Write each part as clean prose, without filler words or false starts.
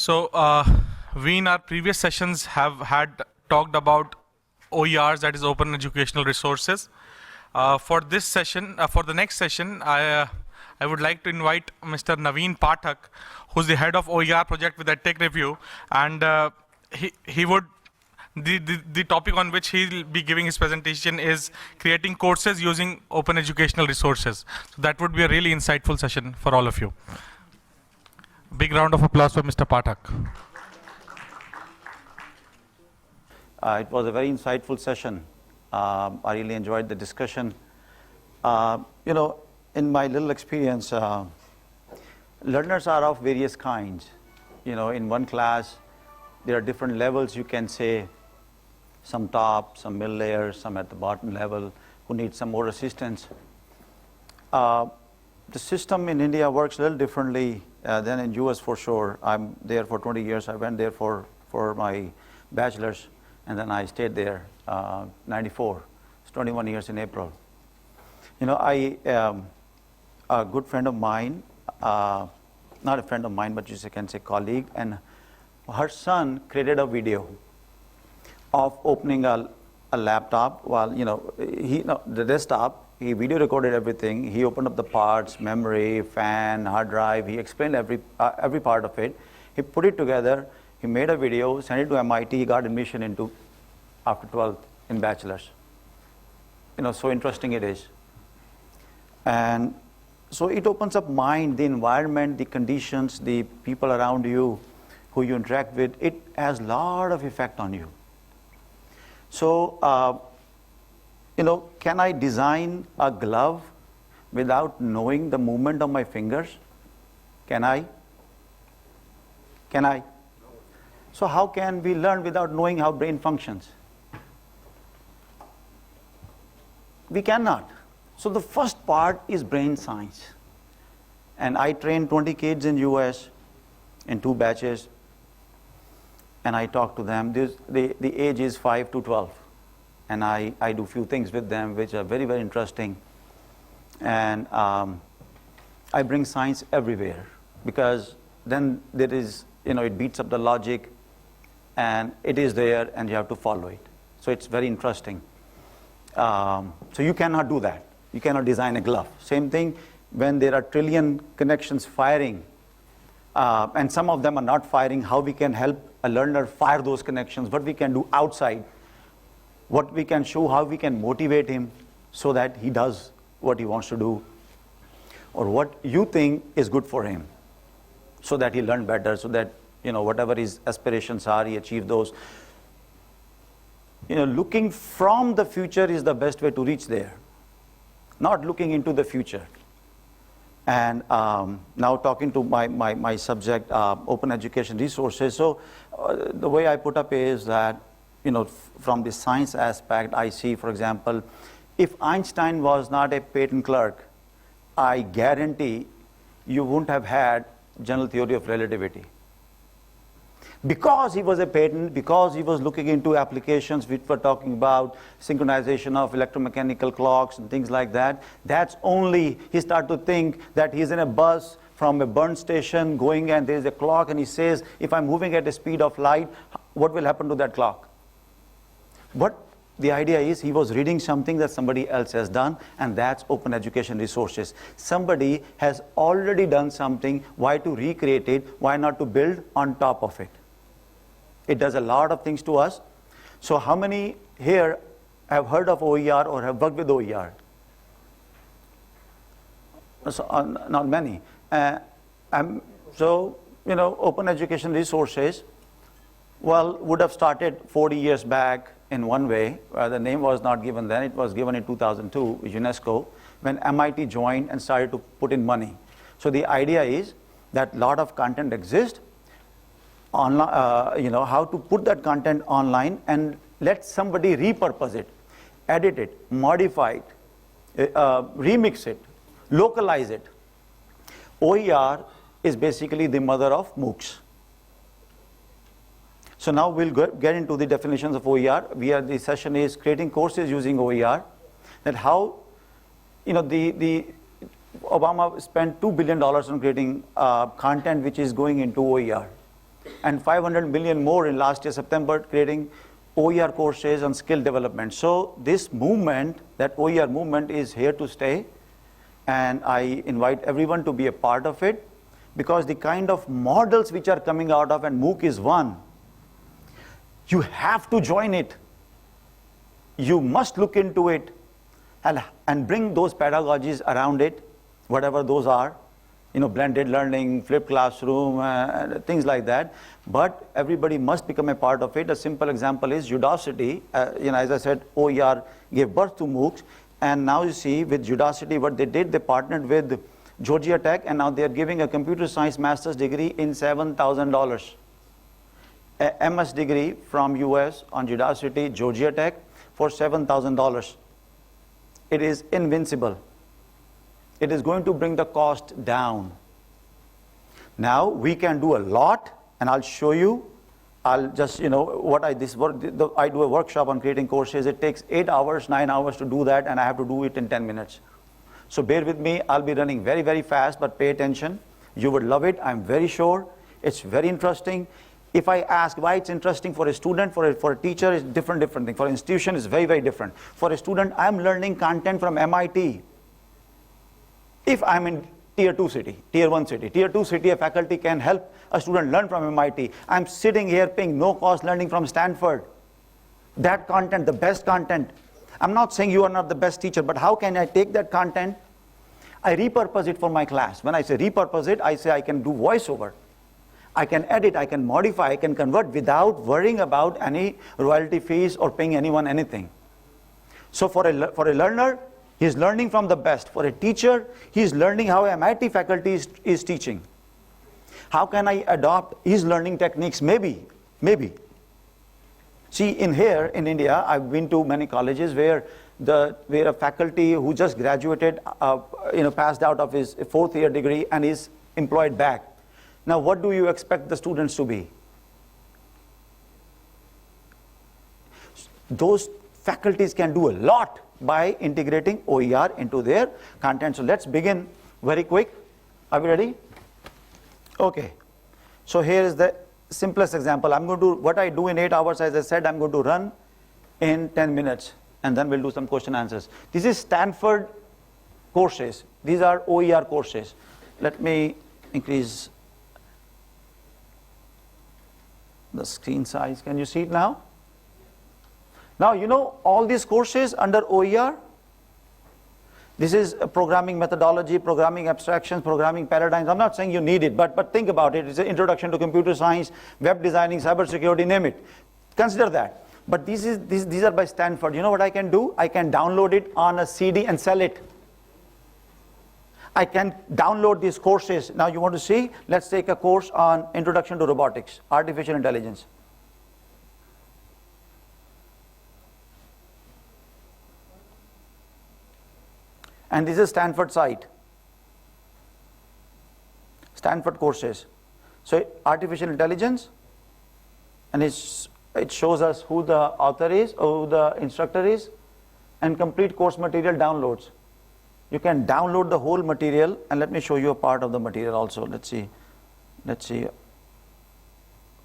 So we in our previous sessions have had talked about OERs, that is Open Educational Resources. For this session, for the next session, I would like to invite Mr. Navin Pathak, who's the head of OER project with the Tech Review, and he would the topic on which he'll be giving his presentation is creating courses using open educational resources. So that would be a really insightful session for all of you. Big round of applause for Mr. Pathak. It was a very insightful session. I really enjoyed the discussion. In my little experience, learners are of various kinds. In one class, there are different levels, you can say, some top, some middle layers, some at the bottom level, who need some more assistance. The system in India works a little differently than in US for sure. I'm there for 20 years. I went there for my bachelor's, and then I stayed there, 94. It's 21 years in April. A good friend of mine, not a friend of mine, but you can say colleague, and her son created a video of opening a laptop while, the desktop. He video recorded everything. He opened up the parts, memory, fan, hard drive. He explained every part of it. He put it together. He made a video, sent it to MIT. He got admission into after 12th in bachelor's. So interesting it is. And so it opens up mind, the environment, the conditions, the people around you who you interact with. It has a lot of effect on you. So, can I design a glove without knowing the movement of my fingers? Can I? Can I? So how can we learn without knowing how brain functions? We cannot. So the first part is brain science. And I trained 20 kids in US in 2 batches. And I talk to them. The age is 5 to 12. And I do few things with them which are very, very interesting. And I bring science everywhere, because then there is, it beats up the logic, and it is there, and you have to follow it. So it's very interesting. So you cannot do that. You cannot design a glove. Same thing when there are trillion connections firing, and some of them are not firing, how we can help a learner fire those connections, what we can do outside, what we can show, how we can motivate him so that he does what he wants to do, or what you think is good for him, so that he learn better, so that, whatever his aspirations are, he achieve those. Looking from the future is the best way to reach there, not looking into the future. And now talking to my subject, open education resources. So the way I put up is that, from the science aspect, I see, for example, if Einstein was not a patent clerk, I guarantee you wouldn't have had general theory of relativity. Because he was a patent, because he was looking into applications which were talking about synchronization of electromechanical clocks and things like that, that's only, he started to think that he's in a bus from a burn station going, and there's a clock, and he says, if I'm moving at the speed of light, what will happen to that clock? But the idea is he was reading something that somebody else has done, and that's open education resources. Somebody has already done something. Why to recreate it? Why not to build on top of it? It does a lot of things to us. So how many here have heard of OER or have worked with OER? So, not many. Open education resources, would have started 40 years back in one way. The name was not given then. It was given in 2002, UNESCO, when MIT joined and started to put in money. So the idea is that a lot of content exists, online, how to put that content online and let somebody repurpose it, edit it, modify it, remix it, localize it. OER is basically the mother of MOOCs. So now we'll get into the definitions of OER. The session is creating courses using OER. That how, the Obama spent $2 billion on creating content which is going into OER. and 500 million more in last year, September, creating OER courses on skill development. So this movement, that OER movement, is here to stay, and I invite everyone to be a part of it, because the kind of models which are coming out of, and MOOC is one, you have to join it. You must look into it and bring those pedagogies around it, whatever those are, blended learning, flipped classroom, things like that. But everybody must become a part of it. A simple example is Udacity. As I said, OER gave birth to MOOCs, and now you see with Udacity what they did, they partnered with Georgia Tech, and now they are giving a computer science master's degree in $7,000. A MS degree from US on Udacity, Georgia Tech, for $7,000. It is invincible. It is going to bring the cost down. Now we can do a lot, and I'll show you. I'll just, what I do a workshop on creating courses. It takes 8 hours, 9 hours to do that, and I have to do it in 10 minutes. So bear with me. I'll be running very, very fast, but pay attention. You would love it, I'm very sure. It's very interesting. If I ask why it's interesting for a student, for a teacher, it's different thing. For an institution, it's very, very different. For a student, I'm learning content from MIT. If I'm in tier 2 city, tier 1 city, tier 2 city, a faculty can help a student learn from MIT. I'm sitting here paying no cost learning from Stanford. That content, the best content. I'm not saying you are not the best teacher, but how can I take that content? I repurpose it for my class. When I say repurpose it, I say I can do voiceover. I can edit, I can modify, I can convert without worrying about any royalty fees or paying anyone anything. So for a learner, he's learning from the best. For a teacher, he's learning how MIT faculty is teaching. How can I adopt his learning techniques? Maybe. See, here in India, I've been to many colleges where a faculty who just graduated, passed out of his 4th year degree and is employed back. Now, what do you expect the students to be? Those faculties can do a lot by integrating OER into their content. So let's begin very quick. Are we ready? Okay. So here is the simplest example. I'm going to, what I do in 8 hours, as I said, I'm going to run in 10 minutes, and then we'll do some question answers. This is Stanford courses. These are OER courses. Let me increase the screen size. Can you see it now? Now, all these courses under OER, this is a programming methodology, programming abstractions, programming paradigms. I'm not saying you need it, but think about it. It's an introduction to computer science, web designing, cybersecurity, name it. Consider that. But these are by Stanford. You know what I can do? I can download it on a CD and sell it. I can download these courses. Now you want to see? Let's take a course on Introduction to Robotics, Artificial Intelligence. And this is Stanford site. Stanford courses. So artificial intelligence, and it shows us who the author is, who the instructor is, and complete course material downloads. You can download the whole material, and let me show you a part of the material also. Let's see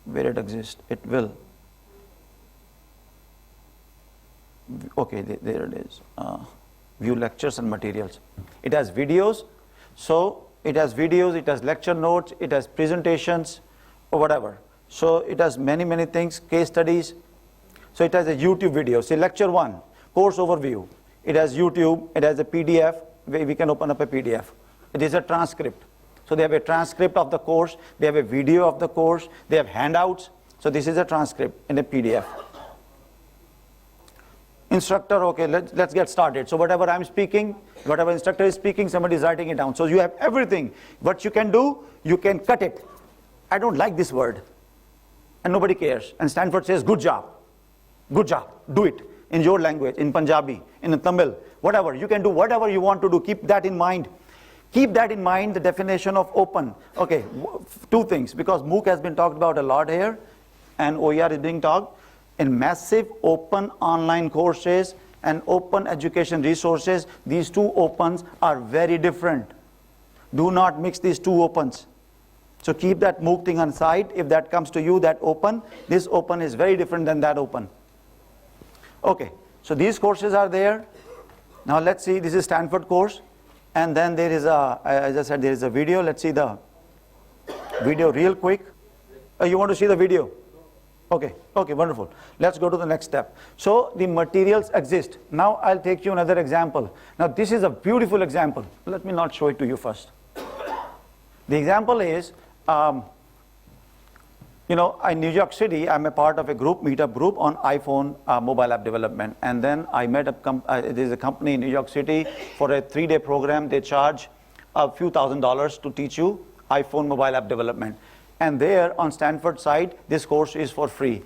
where it exists. It will. Okay, there it is. View lectures and materials. It has videos. So it has videos, it has lecture notes, it has presentations, or whatever. So it has many things, case studies. So it has a YouTube video. See, lecture 1, course overview. It has YouTube, it has a PDF, where we can open up a PDF. It is a transcript. So they have a transcript of the course, they have a video of the course, they have handouts. So this is a transcript in a PDF. Instructor, okay, let's get started. So whatever I'm speaking, whatever instructor is speaking, somebody is writing it down. So you have everything. What you can do, you can cut it. I don't like this word. And nobody cares. And Stanford says, good job. Good job. Do it in your language, in Punjabi, in Tamil, whatever. You can do whatever you want to do. Keep that in mind. Keep that in mind, the definition of open. Okay, 2 things, because MOOC has been talked about a lot here, and OER is being talked. In massive open online courses and open education resources, these 2 opens are very different. Do not mix these 2 opens. So keep that MOOC thing on side. If that comes to you, that open, this open is very different than that open. Okay, so these courses are there. Now let's see, this is Stanford course. And then there is a, as I said, there is a video. Let's see the video real quick. You want to see the video? Okay, okay, wonderful. Let's go to the next step. So the materials exist. Now I'll take you another example. Now this is a beautiful example. Let me not show it to you first. The example is, in New York City, I'm a part of a group, meetup group on iPhone mobile app development. And then I met there's a company in New York City for a 3-day program. They charge a few $1,000s to teach you iPhone mobile app development. And there on Stanford side, this course is for free.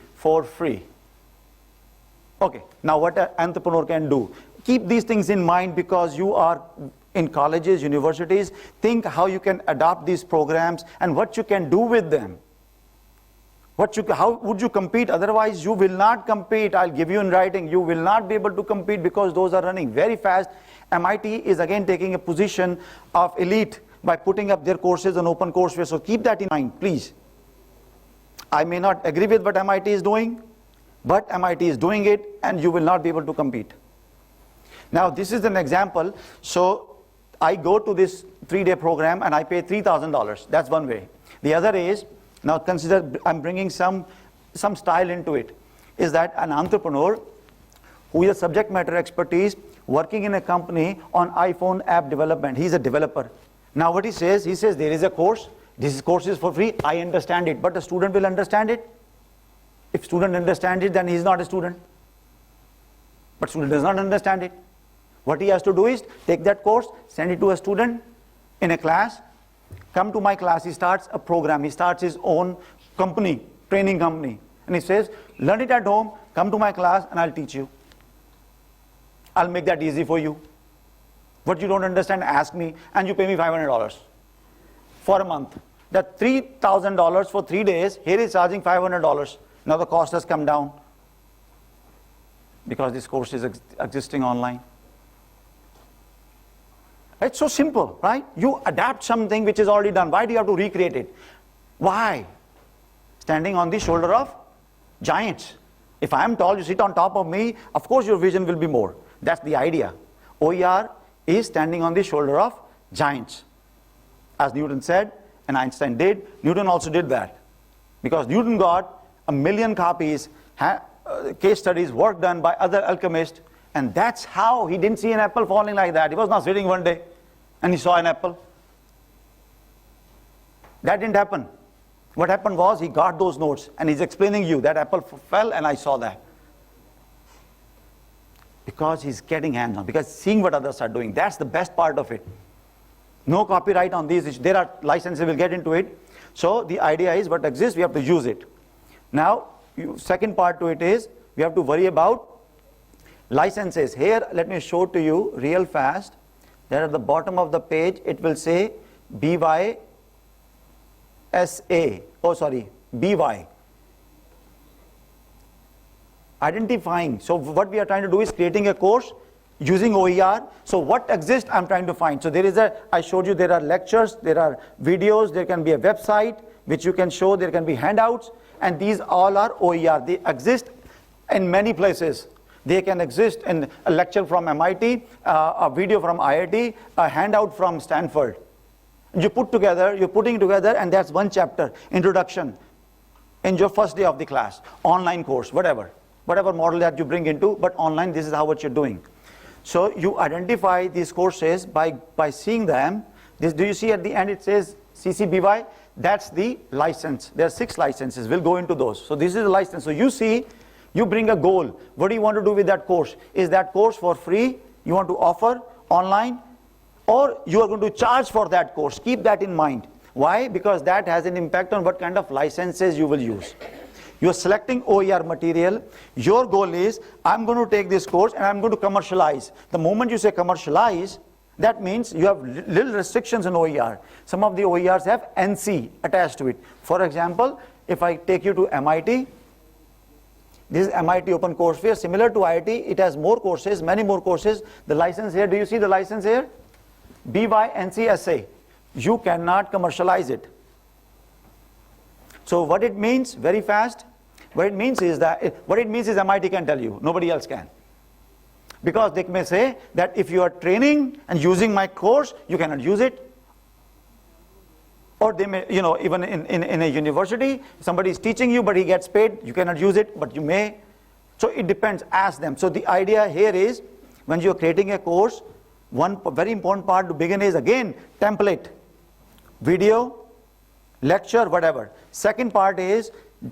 Okay, now what an entrepreneur can do. Keep these things in mind because you are in colleges, universities. Think how you can adopt these programs and what you can do with them. How would you compete? Otherwise, you will not compete. I'll give you in writing. You will not be able to compete because those are running very fast. MIT is again taking a position of elite by putting up their courses on OpenCourseWare. So keep that in mind, please. I may not agree with what MIT is doing, but MIT is doing it and you will not be able to compete. Now, this is an example. So I go to this 3-day program and I pay $3,000. That's one way. The other is, now consider I'm bringing some style into it, is that an entrepreneur who is a subject matter expertise working in a company on iPhone app development. He's a developer. Now what he says there is a course, this course is for free, I understand it, but the student will understand it. If student understands it, then he's not a student. But student does not understand it. What he has to do is take that course, send it to a student in a class, come to my class, he starts a program, he starts his own company, training company. And he says, learn it at home, come to my class and I'll teach you. I'll make that easy for you. What you don't understand, ask me, and you pay me $500 for a month. That $3,000 for 3 days, here is charging $500. Now the cost has come down because this course is existing online. It's so simple, right? You adapt something which is already done. Why do you have to recreate it? Why? Standing on the shoulder of giants. If I am tall, you sit on top of me, of course your vision will be more. That's the idea. OER is standing on the shoulder of giants. As Newton said, and Einstein did, Newton also did that. Because Newton got 1 million copies, case studies, work done by other alchemists, and that's how he didn't see an apple falling like that. He was not sitting one day and he saw an apple. That didn't happen. What happened was he got those notes and he's explaining you that apple fell and I saw that. Because he's getting hands-on, because seeing what others are doing. That's the best part of it. No copyright on these issues. There are licenses, we'll get into it. So the idea is what exists, we have to use it. Now, second part to it is, we have to worry about licenses. Here, let me show to you real fast. There at the bottom of the page, it will say BYSA. BY. Identifying. So what we are trying to do is creating a course using OER. So what exists, I'm trying to find. So there is I showed you there are lectures, there are videos, there can be a website which you can show, there can be handouts, and these all are OER. They exist in many places. They can exist in a lecture from MIT, a video from IIT, a handout from Stanford. You're putting together, and that's one chapter, introduction, in your first day of the class, online course, whatever model that you bring into, but online, this is how what you're doing. So you identify these courses by seeing them. Do you see at the end it says CCBY? That's the license. There are 6 licenses. We'll go into those. So this is the license. So you see, you bring a goal. What do you want to do with that course? Is that course for free? You want to offer online? Or you are going to charge for that course? Keep that in mind. Why? Because that has an impact on what kind of licenses you will use. You are selecting OER material. Your goal is, I'm going to take this course and I'm going to commercialize. The moment you say commercialize, that means you have little restrictions in OER. Some of the OERs have NC attached to it. For example, if I take you to MIT, this is MIT OpenCourseWare, similar to IIT, it has more courses, many more courses. The license here, do you see the license here? BYNCSA. You cannot commercialize it. So what it means, very fast, what it means is MIT can tell you, nobody else can. Because they may say that if you are training and using my course, you cannot use it. Or they may, even in a university, somebody is teaching you, but he gets paid, you cannot use it, but you may. So it depends, ask them. So the idea here is, when you're creating a course, one very important part to begin is, again, template. Video, lecture, whatever. Second part is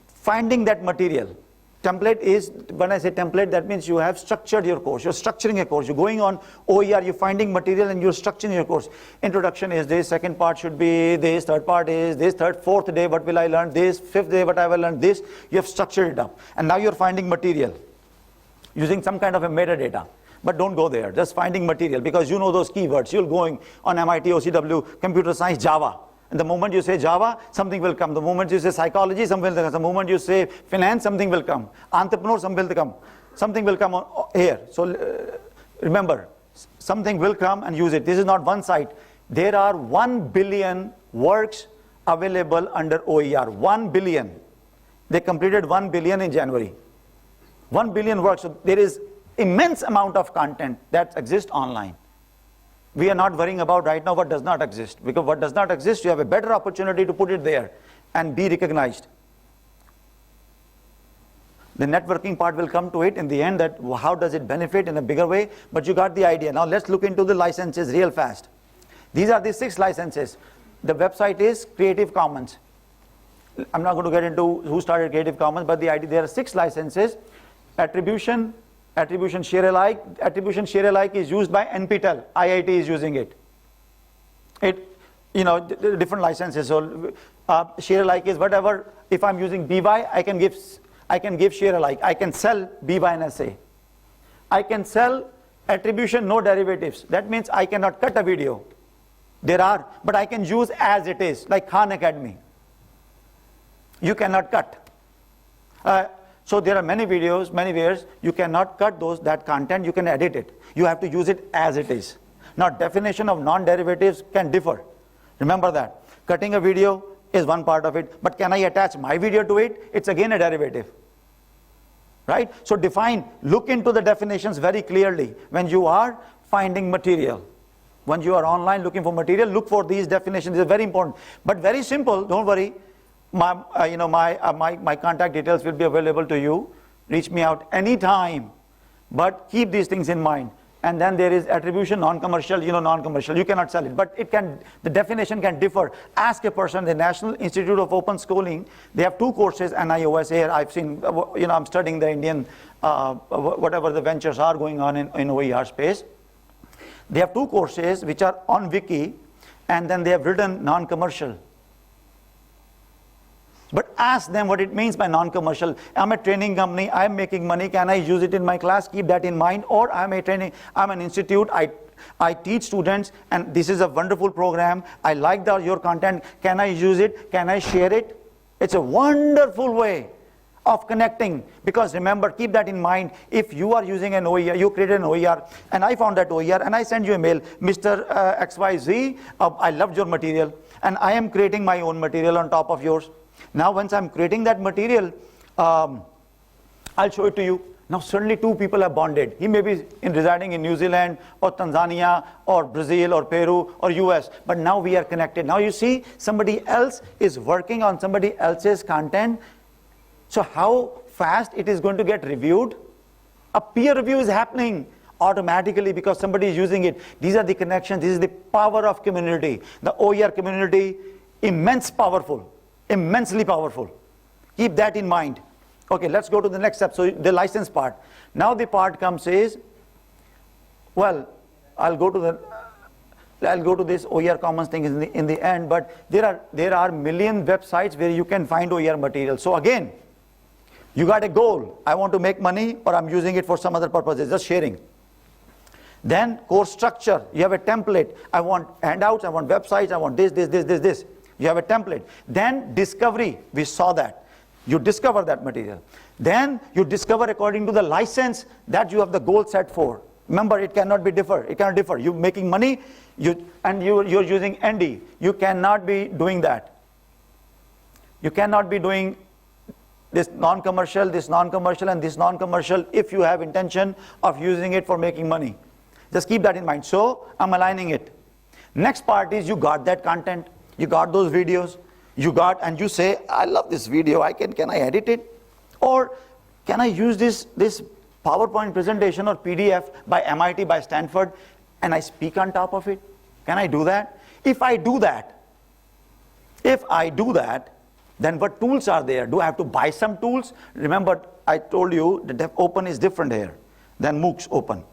finding that material. Template is, when I say template, that means you have structured your course. You're structuring a course. You're going on OER, you're finding material and you're structuring your course. Introduction is this, second part should be this, third part is this, fourth day, what will I learn this, fifth day, what I will learn this. You have structured it up. And now you're finding material using some kind of a metadata. But don't go there, just finding material, because you know those keywords. You're going on MIT, OCW, computer science, Java. And the moment you say Java, something will come. The moment you say psychology, something will come. The moment you say finance, something will come. Entrepreneur, something will come. Something will come on here. So remember, something will come and use it. This is not one site. There are 1 billion works available under OER. 1 billion. They completed 1 billion in January. 1 billion works. So there is immense amount of content that exists online. We are not worrying about right now what does not exist, because what does not exist, you have a better opportunity to put it there and be recognized. The networking part will come to it in the end, that how does it benefit in a bigger way, but you got the idea. Now let's look into the licenses real fast. These are the 6 licenses. The website is Creative Commons. I'm not going to get into who started Creative Commons, but the idea, there are 6 licenses. Attribution share alike. Attribution share alike is used by NPTEL. IIT is using it. Different licenses. So share alike is whatever. If I'm using BY, I can give share alike. I can sell BY and SA. I can sell attribution no derivatives. That means I cannot cut a video. There are, but I can use as it is, like Khan Academy. You cannot cut. So there are many videos, many ways you cannot cut that content, you can edit it. You have to use it as it is. Now definition of non-derivatives can differ. Remember that. Cutting a video is one part of it, but can I attach my video to it? It's again a derivative. Right? So look into the definitions very clearly when you are finding material. When you are online looking for material, look for these definitions. These are very important. But very simple, don't worry. My contact details will be available to you. Reach me out anytime. But keep these things in mind. And then there is attribution, non-commercial, non-commercial. You cannot sell it. But the definition can differ. Ask a person, the National Institute of Open Schooling, they have 2 courses, NIOS here. I've seen, I'm studying the Indian, whatever the ventures are going on in OER space. They have 2 courses which are on Wiki, and then they have written non-commercial. But ask them what it means by non-commercial. I'm a training company, I'm making money, can I use it in my class? Keep that in mind. Or I'm an institute, I teach students, and this is a wonderful program. I like your content. Can I use it? Can I share it? It's a wonderful way of connecting. Because remember, keep that in mind. If you are using an OER, you created an OER, and I found that OER, and I send you a mail, Mr. XYZ, I loved your material, and I am creating my own material on top of yours. Now once I'm creating that material, I'll show it to you. Now suddenly 2 people have bonded. He may be residing in New Zealand or Tanzania or Brazil or Peru or US, but now we are connected. Now you see, somebody else is working on somebody else's content. So how fast it is going to get reviewed? A peer review is happening automatically because somebody is using it. These are the connections. This is the power of community. The OER community, immensely powerful. Keep that in mind. Okay, let's go to the next step. So the license part. Now the part comes is, well, I'll go to this OER Commons thing in the end, but there are million websites where you can find OER material. So again, you got a goal. I want to make money, or I'm using it for some other purposes, just sharing. Then course structure. You have a template. I want handouts, I want websites, I want this. You have a template. Then discovery, we saw that. You discover that material. Then you discover according to the license that you have the goal set for. Remember, it cannot be differ. It cannot differ. You're making money, you're using ND. You cannot be doing that. You cannot be doing this non-commercial, this non-commercial, and this non-commercial if you have intention of using it for making money. Just keep that in mind. So I'm aligning it. Next part is you got that content, you got those videos, you got, and you say, I love this video, can I edit it? Or can I use this PowerPoint presentation or PDF by MIT, by Stanford, and I speak on top of it? Can I do that? If I do that, then what tools are there? Do I have to buy some tools? Remember, I told you that Open is different here than MOOCs Open.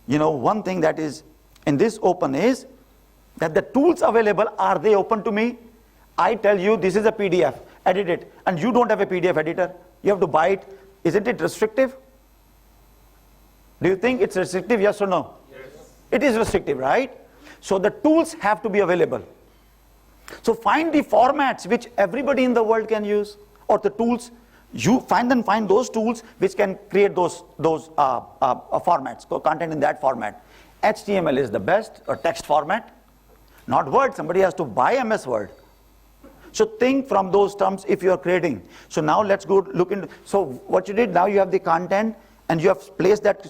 You know, one thing that is in this Open is that the tools available, are they open to me? I tell you this is a PDF, edit it, and you don't have a PDF editor. You have to buy it. Isn't it restrictive? Do you think it's restrictive, yes or no? Yes. It is restrictive, right? So the tools have to be available. So find the formats which everybody in the world can use, or the tools. You find those tools which can create those formats, content in that format. HTML is the best, or text format, not Word. Somebody has to buy MS Word. So think from those terms if you are creating. So now let's go look into, so what you did, now you have the content and you have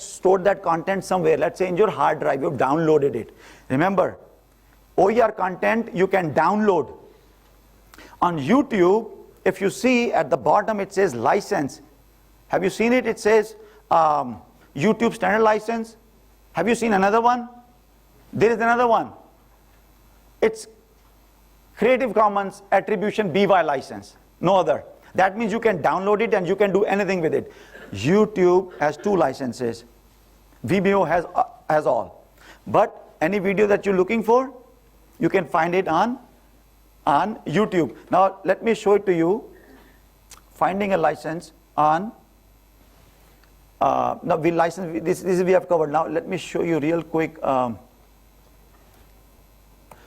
stored that content somewhere. Let's say in your hard drive, you've downloaded it. Remember, OER content you can download. On YouTube, if you see at the bottom it says license. Have you seen it? It says YouTube standard license. Have you seen another one? There is another one. It's Creative Commons Attribution BY license, no other. That means you can download it and you can do anything with it. YouTube has 2 licenses. Vimeo has all. But any video that you're looking for, you can find it on YouTube. Now let me show it to you. Finding a license on, now we license, this we have covered. Now let me show you real quick.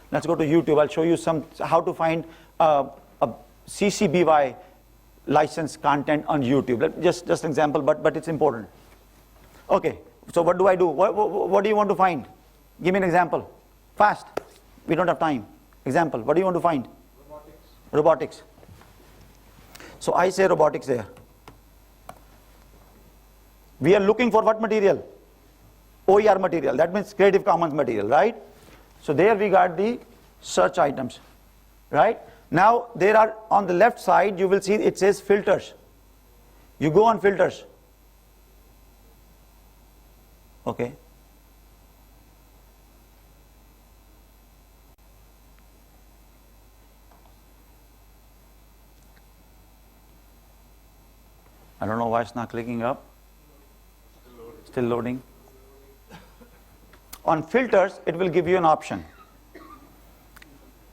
Let's go to YouTube. I'll show you how to find a CC BY license content on YouTube. Just an example, but it's important. Okay, so what do I do? What do you want to find? Give me an example. Fast. We don't have time. Example. What do you want to find? Robotics. So I say robotics there. We are looking for what material? OER material. That means Creative Commons material, right? So there we got the search items, right? Now there are, on the left side you will see it says filters. You go on filters. Okay. I don't know why it's not clicking up. Still loading. On filters, it will give you an option.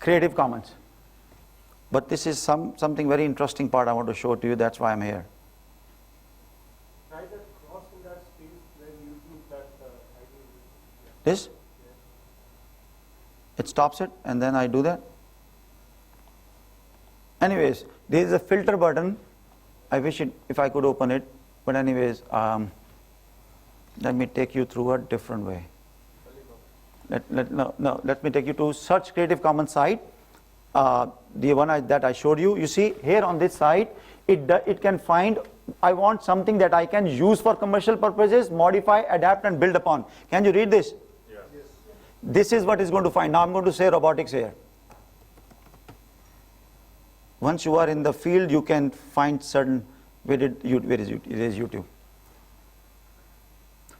Creative Commons. But this is something very interesting part I want to show to you. That's why I'm here. Try that cross in that space where you do that ID. This? It stops it and then I do that. Anyways, there is a filter button. I wish if I could open it. But anyways, let me take you through a different way. Let me take you to search Creative Commons site. The one that I showed you. You see here on this side, it can find, I want something that I can use for commercial purposes, modify, adapt and build upon. Can you read this? Yes. This is what it's going to find. Now I'm going to say robotics here. Once you are in the field, you can find certain, where is YouTube.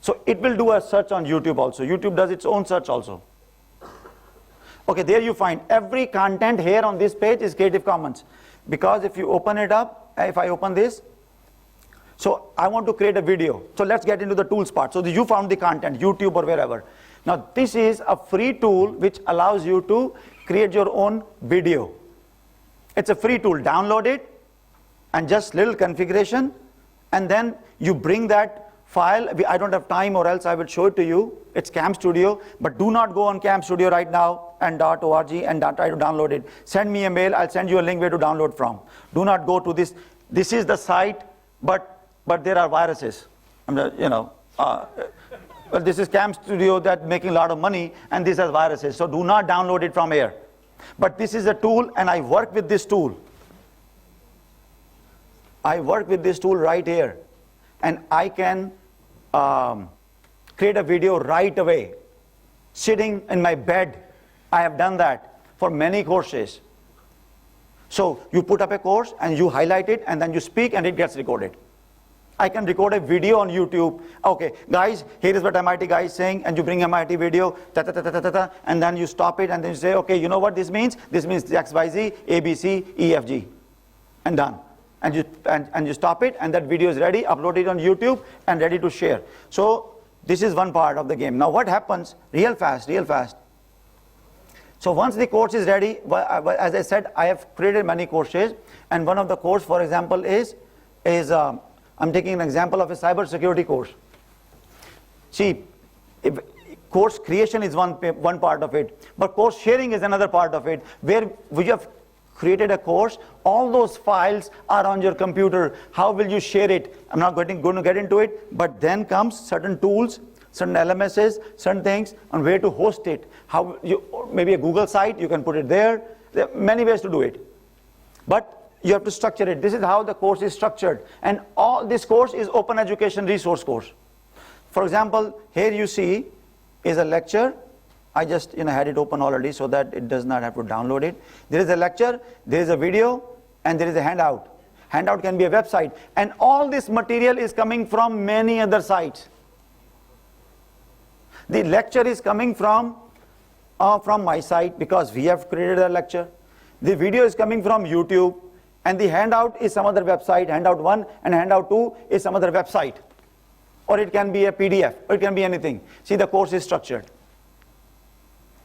So it will do a search on YouTube also. YouTube does its own search also. Okay, there you find every content here on this page is Creative Commons. Because if you open it up, if I open this, so I want to create a video. So let's get into the tools part. So you found the content, YouTube or wherever. Now this is a free tool which allows you to create your own video. It's a free tool. Download it and just little configuration, and then you bring that file. I don't have time, or else I will show it to you. It's Cam Studio, but do not go on Cam Studio right now and .org and try to download it. Send me a mail. I'll send you a link where to download from. Do not go to this. This is the site, but there are viruses. Well, this is Cam Studio that making a lot of money, and this has viruses. So do not download it from here. But this is a tool, and I work with this tool. I work with this tool right here, and I can create a video right away, sitting in my bed. I have done that for many courses. So you put up a course and you highlight it and then you speak and it gets recorded. I can record a video on YouTube. Okay, guys, here is what MIT guy is saying, and you bring MIT video, and then you stop it and then you say, okay, you know what this means? This means X, Y, Z, A, B, C, E, F, G, and done. And you stop it, and that video is ready, upload it on YouTube, and ready to share. So this is one part of the game. Now what happens, real fast. So once the course is ready, as I said, I have created many courses, and one of the course, for example, is I'm taking an example of a cybersecurity course. See, course creation is one part of it, but course sharing is another part of it, where we have created a course, all those files are on your computer. How will you share it? I'm not going to get into it, but then comes certain tools, certain LMSs, certain things on where to host it. How maybe a Google site, you can put it there. There are many ways to do it. But you have to structure it. This is how the course is structured. And all this course is open education resource course. For example, here you see is a lecture. I just had it open already so that it does not have to download it. There is a lecture, there is a video, and there is a handout. Handout can be a website. And all this material is coming from many other sites. The lecture is coming from my site because we have created a lecture. The video is coming from YouTube. And the handout is some other website. Handout 1 and handout 2 is some other website. Or it can be a PDF, or it can be anything. See, the course is structured.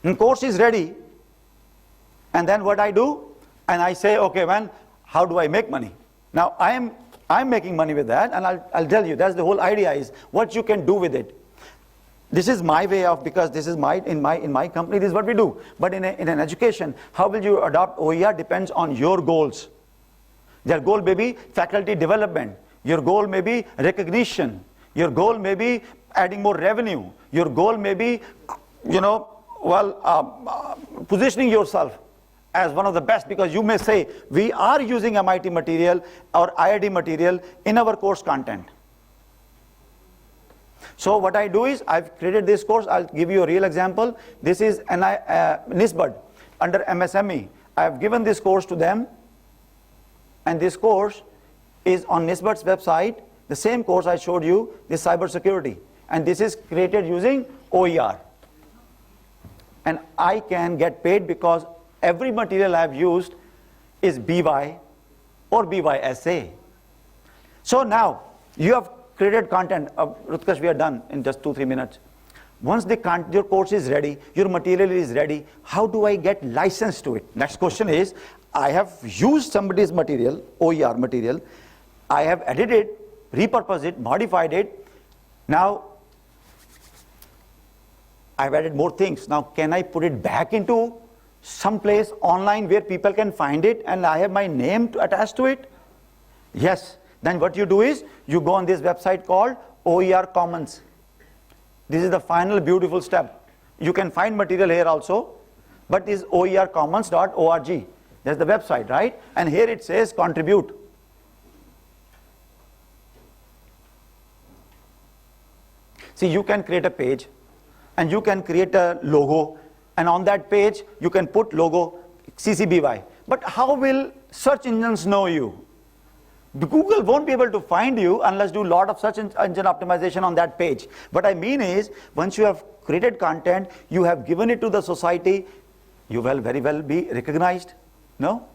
The course is ready, and then what I do, and I say, okay, man, how do I make money? Now I'm making money with that, and I'll tell you, that's the whole idea, is what you can do with it. This is my way of, because this is in my company, this is what we do. But in an education, how will you adopt OER depends on your goals. Their goal may be faculty development. Your goal may be recognition. Your goal may be adding more revenue. Your goal may be, positioning yourself as one of the best, because you may say, we are using MIT material or IIT material in our course content. So what I do is, I've created this course. I'll give you a real example. This is NISBUD under MSME. I've given this course to them, and this course is on NISBUD's website. The same course I showed you, this cybersecurity, and this is created using OER. And I can get paid because every material I've used is BY or BYSA. So now you have created content. Rutkash, we are done in just 2-3 minutes. Once your course is ready, your material is ready, how do I get license to it? Next question is, I have used somebody's material, OER material, I have edited, repurposed it, modified it. Now I've added more things. Now can I put it back into some place online where people can find it and I have my name attached to it? Yes. Then what you do is, you go on this website called OER Commons. This is the final beautiful step. You can find material here also, but is oercommons.org. That's the website, right? And here it says contribute. See, you can create a page and you can create a logo, and on that page you can put logo CCBY. But how will search engines know you? Google won't be able to find you unless do a lot of search engine optimization on that page. What I mean is, once you have created content, you have given it to the society, you will very well be recognized. No?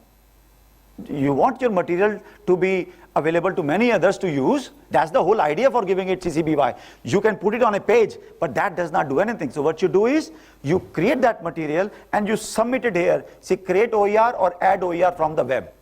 You want your material to be available to many others to use. That's the whole idea for giving it CCBY. You can put it on a page, but that does not do anything. So what you do is, you create that material and you submit it here. See, create OER or add OER from the web.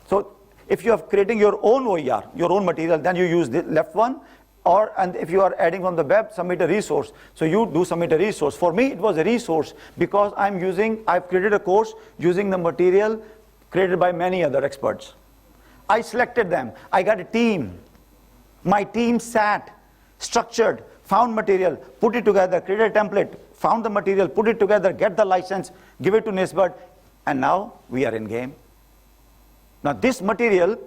So if you are creating your own OER, your own material, then you use the left one. And if you are adding from the web, submit a resource. So you do submit a resource. For me, it was a resource because I've created a course using the material created by many other experts. I selected them. I got a team. My team sat, structured, found material, put it together, created a template, found the material, put it together, get the license, give it to NISBUD, and now we are in game. Now this material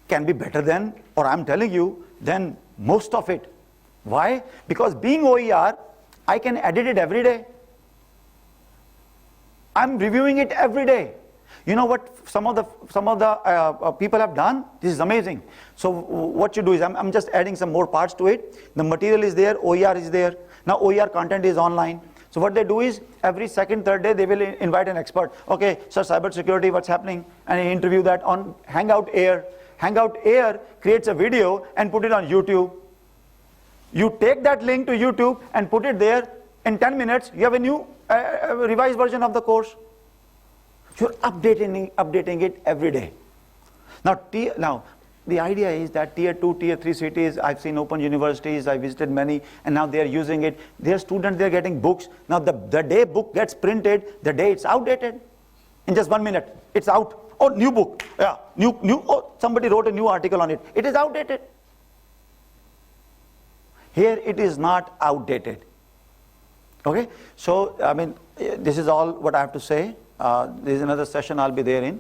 can be better than, or I'm telling you, than most of it. Why? Because being OER, I can edit it every day. I'm reviewing it every day. You know what some of the people have done? This is amazing. So what you do is, I'm just adding some more parts to it. The material is there, OER is there. Now OER content is online. So what they do is, every second, third day, they will invite an expert. Okay, sir, cybersecurity, what's happening? And I interview that on Hangout Air. Hangout Air creates a video and put it on YouTube. You take that link to YouTube and put it there. In 10 minutes, you have a new revised version of the course. You're updating it every day. Now, the idea is that tier 2, tier 3 cities, I've seen open universities, I visited many, and now they're using it. Their students, they're getting books. Now the day book gets printed, the day it's outdated. In just 1 minute, it's out. Oh, new book. Yeah, oh, somebody wrote a new article on it. It is outdated. Here it is not outdated. Okay, so I mean, this is all what I have to say. There is another session I'll be there in.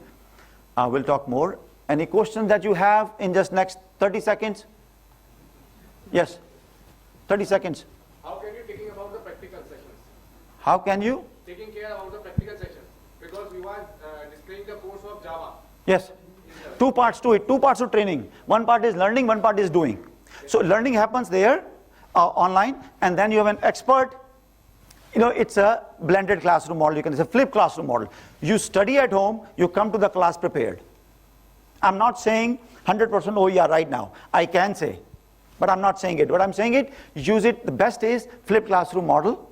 We'll talk more. Any questions that you have in just next 30 seconds? Yes, 30 seconds. How can you taking about the practical sessions? How can you? Taking care about the practical sessions, because you are displaying the course of Java. Yes, two parts to it, two parts of training. One part is learning, one part is doing. So learning happens there, online, and then you have an expert. You know, it's a blended classroom model. You can say a flipped classroom model. You study at home, you come to the class prepared. I'm not saying 100% OER right now. I can say, but I'm not saying it. What I'm saying it, use it. The best is flipped classroom model.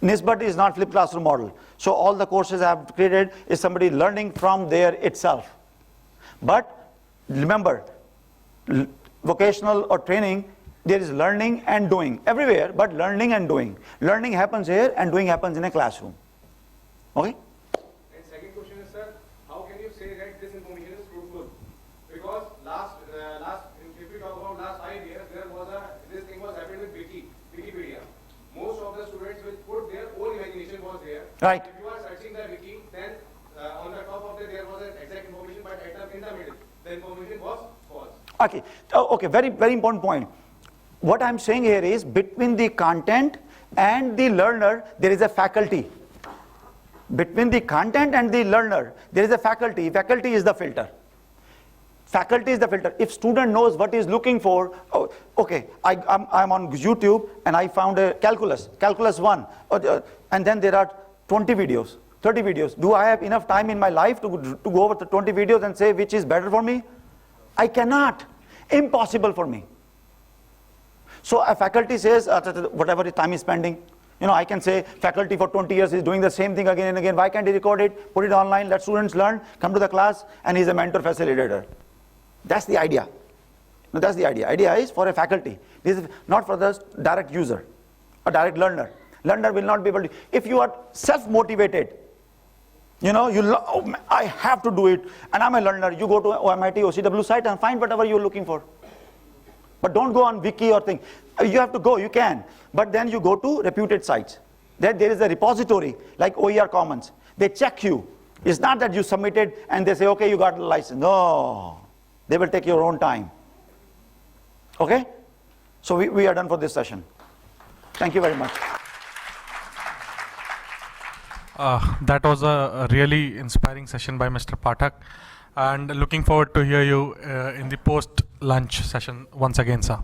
Nisbat is not flipped classroom model. So all the courses I've created is somebody learning from there itself. But remember, vocational or training, there is learning and doing everywhere, but learning and doing. Learning happens here and doing happens in a classroom. Okay? And second question is, sir, how can you say that this information is fruitful? Because if we talk about last 5 years, this thing was happened with Wikipedia. Most of the students will put their own imagination was there. Right. If you are searching the wiki, then on the top of it there was an exact information, but in the middle, the information was false. Okay. Okay. Very, very important point. What I'm saying here is, between the content and the learner, there is a faculty. Between the content and the learner, there is a faculty. Faculty is the filter. Faculty is the filter. If student knows what he's looking for, oh, okay, I'm on YouTube and I found a calculus 1, and then there are 20 videos, 30 videos. Do I have enough time in my life to go over the 20 videos and say which is better for me? I cannot. Impossible for me. So a faculty says, whatever time is spending, you know, I can say faculty for 20 years is doing the same thing again and again. Why can't he record it, put it online, let students learn, come to the class, and he's a mentor facilitator. That's the idea. No, that's the idea. Idea is for a faculty. This is not for the direct user, a direct learner. Learner will not be able to. If you are self-motivated, you know, oh, I have to do it, and I'm a learner. You go to OMIT, OCW site and find whatever you're looking for. But don't go on wiki or thing. You have to go, you can. But then you go to reputed sites. There is a repository like OER Commons. They check you. It's not that you submitted and they say, okay, you got the license. No, they will take your own time. Okay? So we are done for this session. Thank you very much. That was a really inspiring session by Mr. Pathak, and looking forward to hear you in the post-lunch session once again, sir.